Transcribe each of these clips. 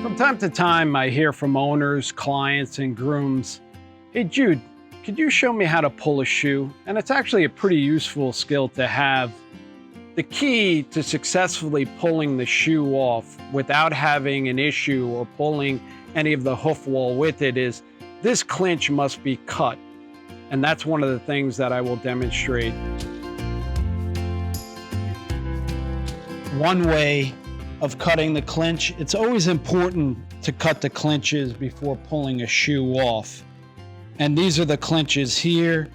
From time to time, I hear from owners, clients, and grooms, "Hey Jude, could you show me how to pull a shoe?" And it's actually a pretty useful skill to have. The key to successfully pulling the shoe off without having an issue or pulling any of the hoof wall with it is this clinch must be cut. And that's one of the things that I will demonstrate. One way of cutting the clinch, it's always important to cut the clinches before pulling a shoe off. And these are the clinches here.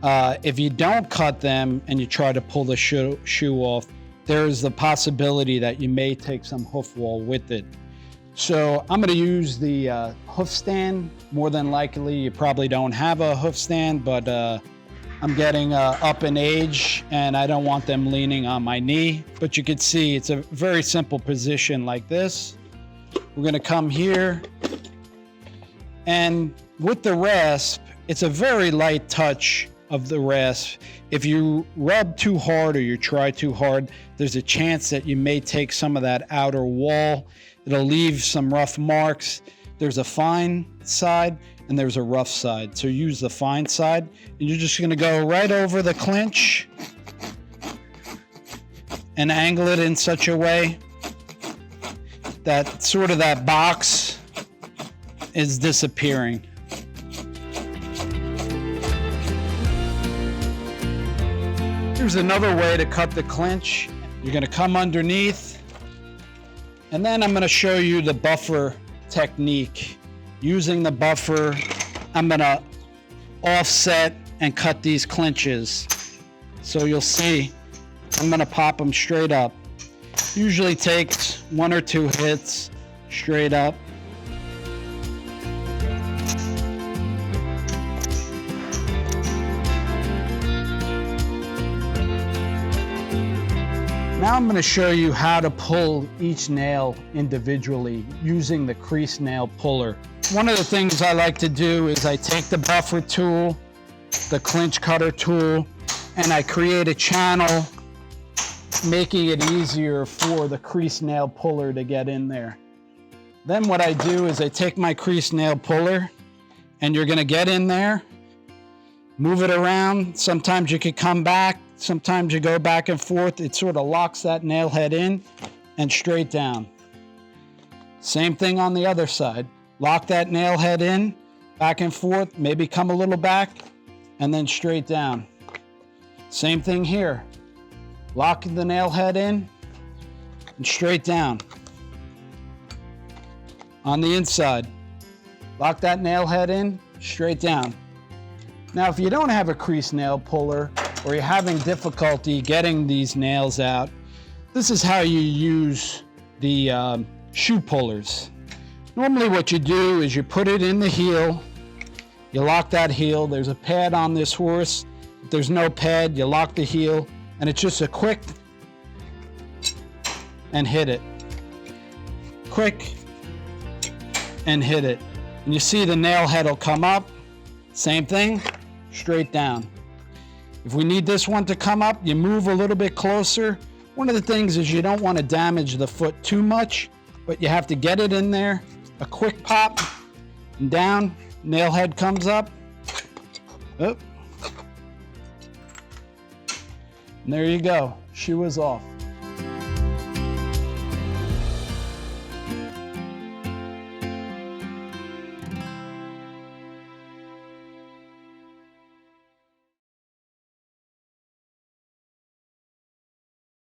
If you don't cut them and you try to pull the shoe off, there is the possibility that you may take some hoof wall with it. So I'm going to use the hoof stand. More than likely, you probably don't have a hoof stand, but I'm getting up in age and I don't want them leaning on my knee. But you can see it's a very simple position like this. We're going to come here, and with the rasp, it's a very light touch of the rasp. If you rub too hard or you try too hard, there's a chance that you may take some of that outer wall. It'll leave some rough marks. There's a fine side and there's a rough side. So use the fine side, and you're just gonna go right over the clinch and angle it in such a way that sort of that box is disappearing. Here's another way to cut the clinch. You're gonna come underneath, and then I'm gonna show you the buffer technique. Using the buffer, I'm gonna offset and cut these clinches. So you'll see, I'm gonna pop them straight up. Usually takes 1 or 2 hits straight up. Now I'm going to show you how to pull each nail individually using the crease nail puller. One of the things I like to do is I take the buffer tool, the clinch cutter tool, and I create a channel, making it easier for the crease nail puller to get in there. Then what I do is I take my crease nail puller, and you're going to get in there, move it around. Sometimes you could come back. Sometimes you go back and forth. It sort of locks that nail head in and straight down. Same thing on the other side. Lock that nail head in, back and forth, maybe come a little back, and then straight down. Same thing here. Lock the nail head in and straight down. On the inside, lock that nail head in, straight down. Now, if you don't have a crease nail puller, or you're having difficulty getting these nails out, this is how you use the shoe pullers. Normally what you do is you put it in the heel, you lock that heel. There's a pad on this horse. If there's no pad, you lock the heel, and it's just a quick and hit it. Quick and hit it. And you see the nail head will come up. Same thing, straight down. If we need this one to come up, you move a little bit closer. One of the things is you don't want to damage the foot too much, but you have to get it in there. A quick pop and down, nail head comes up. Up. And there you go, shoe is off.